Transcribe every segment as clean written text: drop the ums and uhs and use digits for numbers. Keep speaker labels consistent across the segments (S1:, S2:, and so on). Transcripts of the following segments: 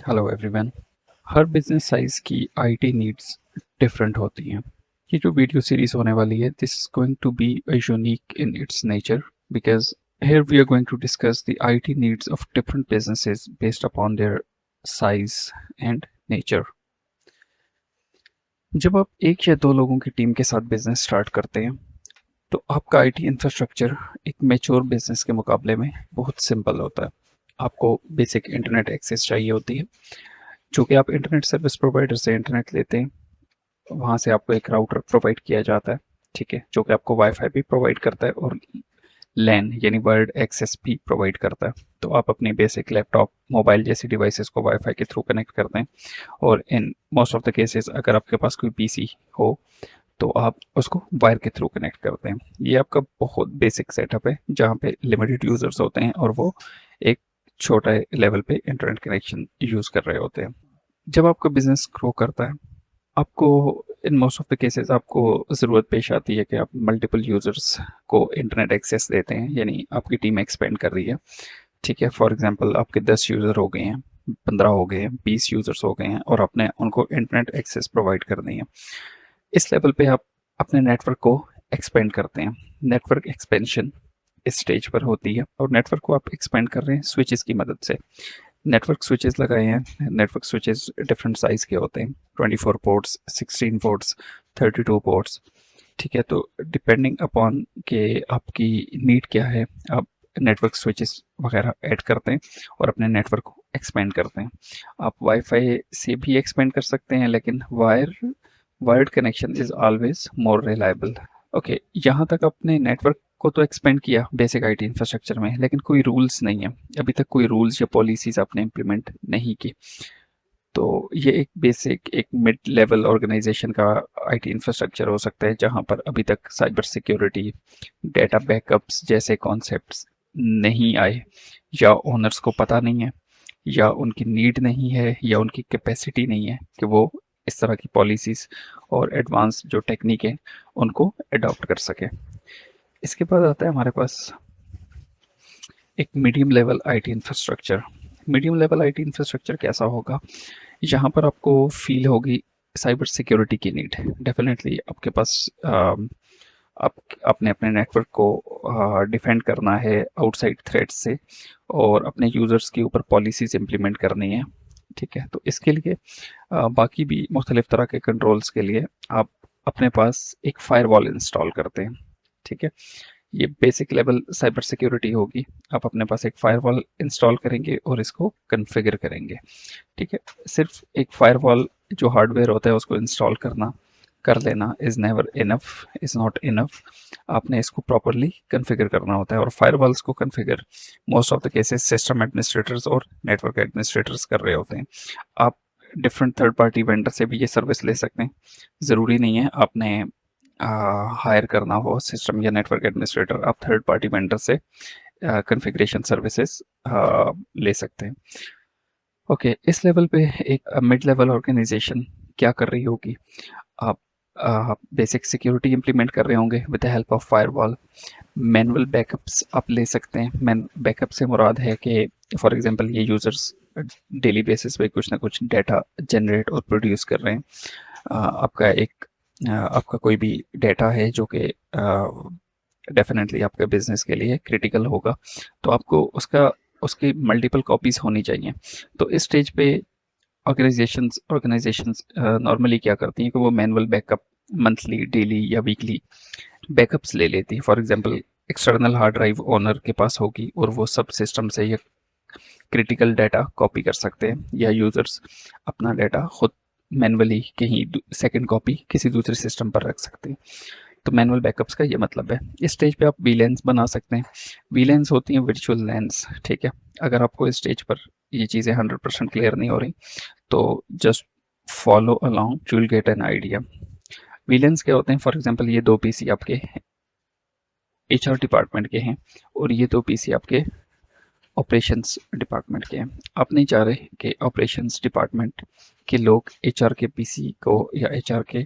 S1: Hello everyone. हर business size की IT needs different होती हैं। ये जो वीडियो सीरीज होने वाली है, this is going to be a unique in its nature because here we are going to discuss the IT needs of different businesses based upon their size and nature. जब आप एक या दो लोगों की टीम के साथ बिजनेस स्टार्ट करते हैं तो आपका आईटी इंफ्रास्ट्रक्चर एक मैच्योर बिजनेस के मुकाबले में बहुत सिंपल होता है। आपको बेसिक इंटरनेट एक्सेस चाहिए होती है, जो कि आप इंटरनेट सर्विस प्रोवाइडर से इंटरनेट लेते हैं। वहाँ से आपको एक राउटर प्रोवाइड किया जाता है, ठीक है, जो कि आपको वाईफाई भी प्रोवाइड करता है और लैन यानी वर्ल्ड एक्सेस भी प्रोवाइड करता है। तो आप अपनी बेसिक लैपटॉप, मोबाइल जैसी डिवाइसेस को वाईफाई के थ्रू कनेक्ट करते हैं, और in most of the cases अगर आपके पास कोई पीसी हो तो आप उसको वायर के थ्रू कनेक्ट करते हैं। ये आपका बहुत बेसिक सेटअप है जहाँ पे लिमिटेड यूजर्स होते हैं और वो एक छोटा लेवल पे इंटरनेट कनेक्शन यूज़ कर रहे होते हैं। जब आपका बिजनेस ग्रो करता है, आपको in most of the cases आपको ज़रूरत पेश आती है कि आप मल्टीपल यूज़र्स को इंटरनेट एक्सेस देते हैं, यानी आपकी टीम एक्सपेंड कर रही है, ठीक है। फॉर एग्जांपल आपके 10 यूज़र हो गए हैं, 15 हो गए हैं, 20 यूज़र्स हो गए हैं और आपने उनको इंटरनेट एक्सेस प्रोवाइड करनी है। इस लेवल पे आप अपने नेटवर्क को एक्सपेंड करते हैं। नेटवर्क एक्सपेंशन इस स्टेज पर होती है और नेटवर्क को आप एक्सपेंड कर रहे हैं स्विचेस की मदद से। नेटवर्क स्विचेस लगाए हैं। नेटवर्क स्विचेस डिफरेंट साइज़ के होते हैं, 24 पोर्ट्स, 16 पोर्ट्स, 32 पोर्ट्स, ठीक है। तो डिपेंडिंग अपॉन के आपकी नीड क्या है, आप नेटवर्क स्विचेस वगैरह ऐड करते हैं और अपने नेटवर्क को एक्सपेंड करते हैं। आप वाईफाई से भी एक्सपेंड कर सकते हैं, लेकिन wired connection is always more reliable. Okay, यहाँ तक अपने नेटवर्क को तो एक्सपेंड किया बेसिक आईटी इंफ्रास्ट्रक्चर में, लेकिन कोई रूल्स नहीं है। अभी तक कोई रूल्स या पॉलिसीज़ आपने इम्प्लीमेंट नहीं की। तो ये एक बेसिक एक मिड लेवल ऑर्गेनाइजेशन का आईटी इंफ्रास्ट्रक्चर हो सकता है, जहाँ पर अभी तक साइबर सिक्योरिटी, डेटा बैकअप्स जैसे कॉन्सेप्ट्स नहीं आए, या ओनर्स को पता नहीं है, या उनकी नीड नहीं है, या उनकी कैपेसिटी नहीं है कि वो इस तरह की पॉलिसीज़ और एडवांस जो टेक्निक है उनको अडॉप्ट कर सके। इसके बाद आता है हमारे पास एक medium level IT infrastructure. Medium level IT infrastructure कैसा होगा? यहाँ पर आपको फील होगी साइबर सिक्योरिटी की नीड। डेफिनेटली आपके पास आप आपने अपने नेटवर्क को डिफेंड करना है आउटसाइड थ्रेट्स से, और अपने यूज़र्स के ऊपर पॉलिसीज़ इम्प्लीमेंट करनी है, ठीक है। तो इसके लिए बाकी भी मुख्तलिफ तरह के कंट्रोल्स के लिए आप अपने पास एक फायरवॉल इंस्टॉल करते हैं, ठीक है। ये बेसिक लेवल साइबर सिक्योरिटी होगी। आप अपने पास एक फायरवॉल इंस्टॉल करेंगे और इसको कॉन्फ़िगर करेंगे, ठीक है। सिर्फ एक फायरवॉल जो हार्डवेयर होता है उसको इंस्टॉल कर लेना is never enough, is not enough. आपने इसको प्रॉपर्ली कॉन्फ़िगर करना होता है, और फायरवॉल्स को configure most of the cases system administrators और नेटवर्क एडमिनिस्ट्रेटर्स कर रहे होते हैं। आप डिफरेंट थर्ड पार्टी वेंडर से भी ये सर्विस ले सकते हैं। ज़रूरी नहीं है आपने हायर करना हो सिस्टम या नेटवर्क एडमिनिस्ट्रेटर, आप थर्ड पार्टी वेंडर से कॉन्फ़िगरेशन सर्विसेज ले सकते हैं। ओके, इस लेवल पे एक मिड लेवल ऑर्गेनाइजेशन क्या कर रही होगी? आप बेसिक सिक्योरिटी इम्प्लीमेंट कर रहे होंगे with the help of firewall. Manual backups आप ले सकते हैं। मैन बैकअप से मुराद है कि फॉर एग्जांपल ये यूज़र्स डेली बेसिस पे कुछ ना कुछ डाटा जनरेट और प्रोड्यूस कर रहे हैं। आपका कोई भी डाटा है जो कि डेफिनेटली आपके बिजनेस के लिए क्रिटिकल होगा, तो आपको उसकी मल्टीपल कॉपीज़ होनी चाहिए। तो इस स्टेज पे ऑर्गेनाइजेशंस नॉर्मली क्या करती हैं कि वो मैनुअल बैकअप मंथली, डेली या वीकली बैकअप्स ले लेती है। For example external hard drive owner के पास होगी और वो सब सिस्टम से ये क्रिटिकल डाटा कॉपी कर सकते हैं, या यूज़र्स अपना डाटा खुद मैनुअली कहीं सेकंड कॉपी किसी दूसरे सिस्टम पर रख सकते हैं। तो मैनुअल बैकअप्स का ये मतलब है। इस स्टेज पे आप वीलैन्स बना सकते हैं। वीलैन्स होती हैं वर्चुअल लैन्स, ठीक है। अगर आपको इस स्टेज पर ये चीज़ें 100% क्लियर नहीं हो रही तो just follow along, you will get an idea. VLANs क्या होते हैं? फॉर एग्जांपल ये दो पीसी आपके एचआर डिपार्टमेंट के हैं और ये दो पीसी आपके ऑपरेशंस डिपार्टमेंट के हैं। आप नहीं चाह रहे कि ऑपरेशंस डिपार्टमेंट के लोग एचआर के पीसी को या एचआर के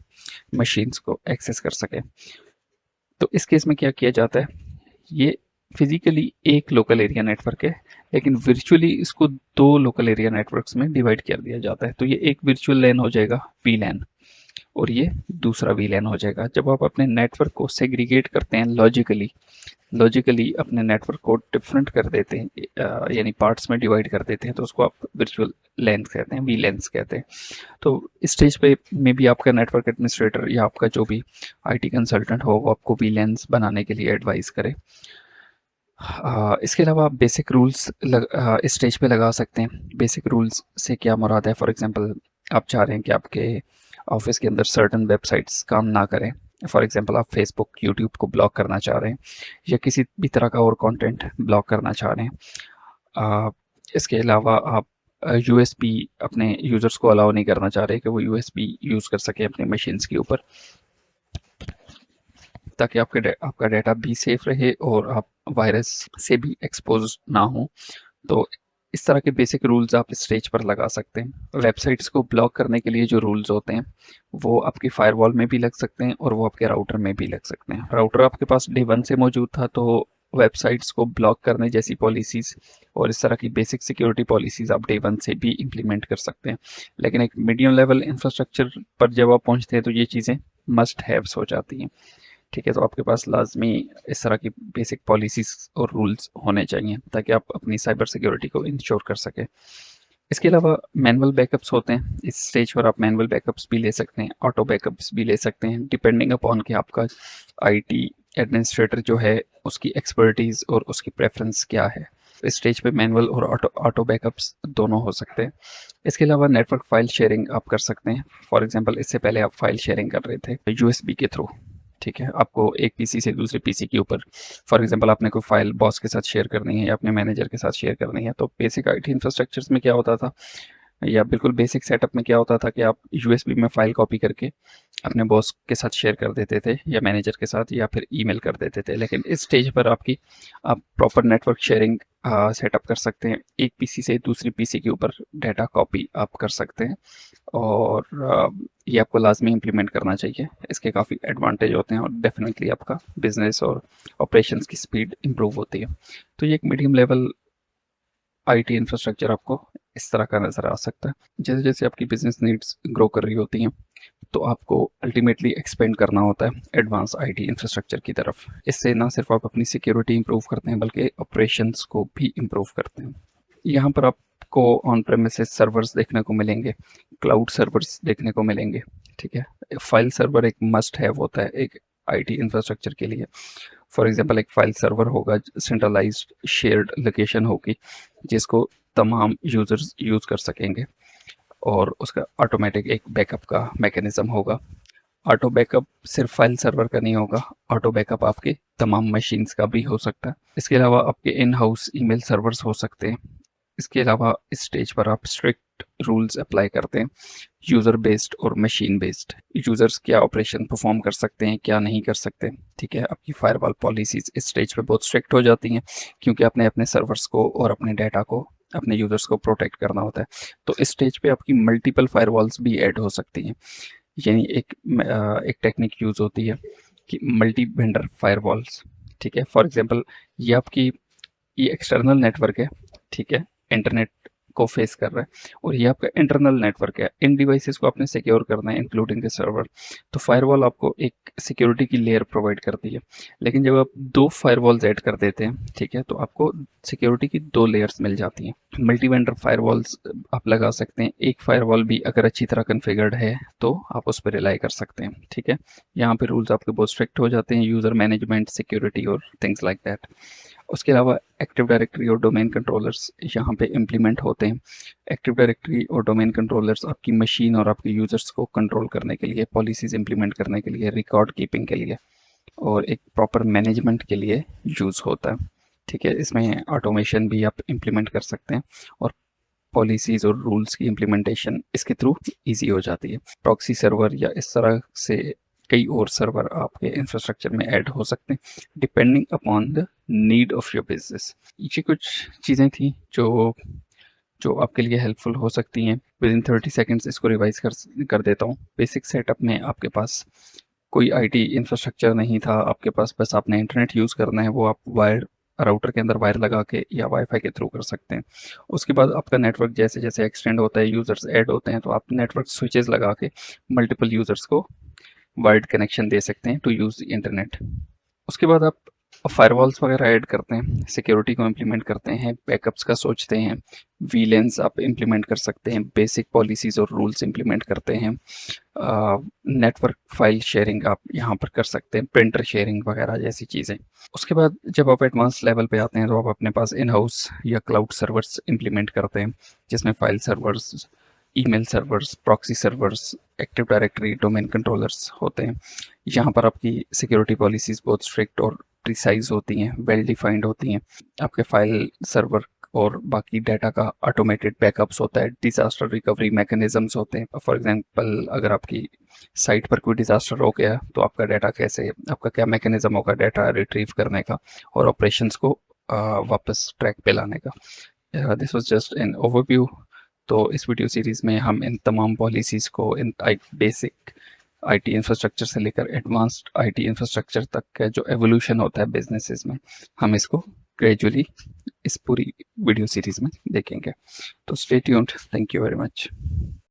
S1: मशीन्स को एक्सेस कर सकें। तो इस केस में क्या किया जाता है? ये फिजिकली एक लोकल एरिया नेटवर्क है लेकिन वर्चुअली इसको 2 लोकल एरिया नेटवर्क्स में डिवाइड कर दिया जाता है। तो ये एक वर्चुअल लैन हो जाएगा वीलैन और ये दूसरा वीलैन हो जाएगा। जब आप अपने नेटवर्क को सेग्रीगेट करते हैं लॉजिकली अपने नेटवर्क को डिफरेंट कर देते हैं, यानी पार्ट्स में डिवाइड कर देते हैं, तो उसको आप वर्चुअल लैन कहते हैं, वीलैन्स कहते हैं। तो इस स्टेज पे में भी आपका नेटवर्क एडमिनिस्ट्रेटर या आपका जो भी आईटी कंसल्टेंट हो वो आपको वीलैन्स बनाने के लिए एडवाइस करे। इसके अलावा आप बेसिक रूल्स इस स्टेज पे लगा सकते हैं। बेसिक रूल्स से क्या मुराद है, फॉर एग्जांपल आप चाह रहे हैं कि आपके ऑफिस के अंदर सर्टन वेबसाइट्स काम ना करें। फॉर एग्जांपल आप फेसबुक, यूट्यूब को ब्लॉक करना चाह रहे हैं या किसी भी तरह का और कंटेंट ब्लॉक करना चाह रहे हैं। इसके अलावा आप यूएसबी अपने यूज़र्स को अलाउ नहीं करना चाह रहे कि वो यूएसबी यूज़ कर सकें अपने मशीन्स के ऊपर, ताकि आपका डेटा भी सेफ रहे और आप वायरस से भी एक्सपोज ना हो। तो इस तरह के बेसिक रूल्स आप स्टेज पर लगा सकते हैं। वेबसाइट्स को ब्लॉक करने के लिए जो रूल्स होते हैं वो आपकी फायरवॉल में भी लग सकते हैं और वो आपके राउटर में भी लग सकते हैं। राउटर आपके पास डे 1 से मौजूद था तो वेबसाइट्स को ब्लॉक करने जैसी पॉलिसीज़ और इस तरह की बेसिक सिक्योरिटी पॉलिसीज़ आप डे 1 से भी इम्प्लीमेंट कर सकते हैं। लेकिन एक मीडियम लेवल इंफ्रास्ट्रक्चर पर जब आप पहुँचते हैं तो ये चीज़ें मस्ट हैव्स हो जाती हैं। ठीक है, तो आपके पास लाजमी इस तरह की बेसिक पॉलिसीज़ और रूल्स होने चाहिए ताकि आप अपनी साइबर सिक्योरिटी को इंश्योर कर सकें। इसके अलावा मैनुअल बैकअप्स होते हैं। इस स्टेज पर आप मैनुअल बैकअप्स भी ले सकते हैं, ऑटो बैकअप्स भी ले सकते हैं, डिपेंडिंग अपॉन कि आपका आईटी एडमिनिस्ट्रेटर जो है उसकी एक्सपर्टीज़ और उसकी प्रेफरेंस क्या है। इस स्टेज पे मैनुअल और ऑटो बैकअप्स दोनों हो सकते हैं। इसके अलावा नेटवर्क फाइल शेयरिंग आप कर सकते हैं। फॉर एग्जांपल इससे पहले आप फाइल शेयरिंग कर रहे थे यूएसबी के थ्रू। ठीक है, आपको एक पीसी से दूसरे पीसी के ऊपर फॉर एग्जांपल आपने कोई फाइल बॉस के साथ शेयर करनी है या अपने मैनेजर के साथ शेयर करनी है, तो बेसिक आईटी इंफ्रास्ट्रक्चर्स में क्या होता था या बिल्कुल बेसिक सेटअप में क्या होता था कि आप यूएसबी में फ़ाइल कॉपी करके अपने बॉस के साथ शेयर कर देते थे या मैनेजर के साथ या फिर ईमेल कर देते थे। लेकिन इस स्टेज पर आप प्रॉपर नेटवर्क शेयरिंग सेटअप कर सकते हैं। एक पीसी से दूसरी पीसी के ऊपर डाटा कॉपी आप कर सकते हैं और ये आपको लाजमी इम्प्लीमेंट करना चाहिए। इसके काफ़ी एडवांटेज होते हैं और डेफिनेटली आपका बिजनेस और ऑपरेशंस की स्पीड इम्प्रूव होती है। तो ये एक मीडियम लेवल आईटी इंफ्रास्ट्रक्चर आपको इस तरह का नज़र आ सकता है। जैसे जैसे आपकी बिजनेस नीड्स ग्रो कर रही होती हैं तो आपको अल्टीमेटली एक्सपेंड करना होता है एडवांस आईटी इंफ्रास्ट्रक्चर की तरफ। इससे ना सिर्फ आप अपनी सिक्योरिटी इंप्रूव करते हैं बल्कि ऑपरेशंस को भी इंप्रूव करते हैं। यहाँ पर आपको ऑन प्रेमिसेस सर्वर्स देखने को मिलेंगे, क्लाउड सर्वर्स देखने को मिलेंगे। ठीक है, फाइल सर्वर एक मस्ट हैव होता है एक आईटी इंफ्रास्ट्रक्चर के लिए। फॉर एग्जांपल एक फाइल सर्वर होगा, सेंट्रलाइज्ड शेयर्ड लोकेशन होगी जिसको तमाम यूज़र्स यूज़ कर सकेंगे और उसका ऑटोमेटिक एक बैकअप का मैकेनिज़्म होगा। ऑटो बैकअप सिर्फ फाइल सर्वर का नहीं होगा, ऑटो बैकअप आपके तमाम मशीन्स का भी हो सकता है। इसके अलावा आपके इन हाउस ईमेल सर्वर्स हो सकते हैं। इसके अलावा इस स्टेज पर आप स्ट्रिक्ट रूल्स अप्लाई करते हैं, यूज़र बेस्ड और मशीन बेस्ड। यूज़र्स क्या ऑपरेशन परफॉर्म कर सकते हैं, क्या नहीं कर सकते। ठीक है, आपकी फायरवॉल पॉलिसीज़ इस स्टेज पे बहुत स्ट्रिक्ट हो जाती हैं क्योंकि आपने अपने सर्वर्स को और अपने डाटा को, अपने यूज़र्स को प्रोटेक्ट करना होता है। तो इस स्टेज पे आपकी मल्टीपल फायरवॉल्स भी ऐड हो सकती हैं। यानी एक टेक्निक यूज़ होती है कि मल्टी वेंडर फायरवॉल्स। ठीक है, फॉर एग्जांपल ये एक्सटर्नल नेटवर्क है। ठीक है, इंटरनेट को फेस कर रहा है और ये आपका इंटरनल नेटवर्क है। इन डिवाइसेस को आपने सिक्योर करना है इंक्लूडिंग द सर्वर। तो फायरवॉल आपको एक सिक्योरिटी की लेयर प्रोवाइड करती है। लेकिन जब आप 2 फायरवॉल्स ऐड कर देते हैं, ठीक है, तो आपको सिक्योरिटी की 2 लेयर्स मिल जाती हैं। मल्टी वेंडर फायरवॉल्स आप लगा सकते हैं। एक फायरवॉल भी अगर अच्छी तरह कॉन्फ़िगर्ड है तो आप उस पर रिलाई कर सकते हैं। ठीक है, यहाँ पे रूल्स आपके बहुत स्ट्रिक्ट हो जाते हैं, यूज़र मैनेजमेंट, सिक्योरिटी और थिंग्स लाइक दैट। उसके अलावा एक्टिव डायरेक्टरी और डोमेन कंट्रोलर्स यहाँ पे इम्प्लीमेंट होते हैं। एक्टिव डायरेक्टरी और डोमेन कंट्रोलर्स आपकी मशीन और आपके यूज़र्स को कंट्रोल करने के लिए, पॉलिसीज़ इम्प्लीमेंट करने के लिए, रिकॉर्ड कीपिंग के लिए और एक प्रॉपर मैनेजमेंट के लिए यूज़ होता है। ठीक है, इसमें ऑटोमेशन भी आप इम्प्लीमेंट कर सकते हैं और पॉलिसीज़ और रूल्स की इम्प्लीमेंटेशन इसके थ्रू ईजी हो जाती है। प्रॉक्सी सर्वर या इस तरह से कई और सर्वर आपके इंफ्रास्ट्रक्चर में ऐड हो सकते हैं depending upon the need of your business. ये कुछ चीज़ें थी जो आपके लिए हेल्पफुल हो सकती हैं। विद इन 30 सेकेंड्स इसको रिवाइज कर देता हूँ। बेसिक सेटअप में आपके पास कोई आईटी इंफ्रास्ट्रक्चर नहीं था, आपके पास बस आपने इंटरनेट यूज़ करना है, वो आप वायर्ड राउटर के अंदर वायर लगा के या वाईफाई के थ्रू कर सकते हैं। उसके बाद आपका नेटवर्क जैसे जैसे एक्सटेंड होता है, यूज़र्स ऐड होते हैं, तो आप नेटवर्क स्विचेस लगा के मल्टीपल यूज़र्स को वाइड कनेक्शन दे सकते हैं टू यूज़ इंटरनेट। उसके बाद आप फायरवॉल्स वगैरह ऐड करते हैं, सिक्योरिटी को इम्प्लीमेंट करते हैं, बैकअप्स का सोचते हैं, वीलेंस आप इम्प्लीमेंट कर सकते हैं, बेसिक पॉलिसीज़ और रूल्स इम्प्लीमेंट करते हैं, नेटवर्क फाइल शेयरिंग आप यहाँ पर कर सकते हैं, प्रिंटर शेयरिंग वगैरह जैसी चीज़ें। उसके बाद जब आप एडवांस लेवल पे आते हैं तो आप अपने पास इन हाउस या क्लाउड सर्वर्स इम्प्लीमेंट करते हैं, जिसमें file servers, email servers, proxy servers, active directory, domain controllers होते हैं। यहाँ पर आपकी सिक्योरिटी पॉलिसीज़ बहुत स्ट्रिक्ट और प्रिसाइज होती हैं, वेल डिफाइंड होती हैं। आपके फाइल सर्वर और बाकी डाटा का ऑटोमेटेड बैकअप्स होता है, डिज़ास्टर रिकवरी मैकेनिज़म्स होते हैं। फॉर एग्जांपल अगर आपकी साइट पर कोई डिज़ास्टर हो गया तो आपका डाटा कैसे, आपका क्या मैकेनिज़्म होगा डाटा रिट्रीव करने का और ऑपरेशंस को वापस ट्रैक पे लाने का। This was just an overview. तो इस वीडियो सीरीज़ में हम इन तमाम पॉलिसीज़ को, इन बेसिक आईटी इंफ्रास्ट्रक्चर से लेकर एडवांस्ड आईटी इंफ्रास्ट्रक्चर तक का जो एवोल्यूशन होता है बिजनेसेस में, हम इसको ग्रेजुअली इस पूरी वीडियो सीरीज़ में देखेंगे। तो stay tuned, thank you very much.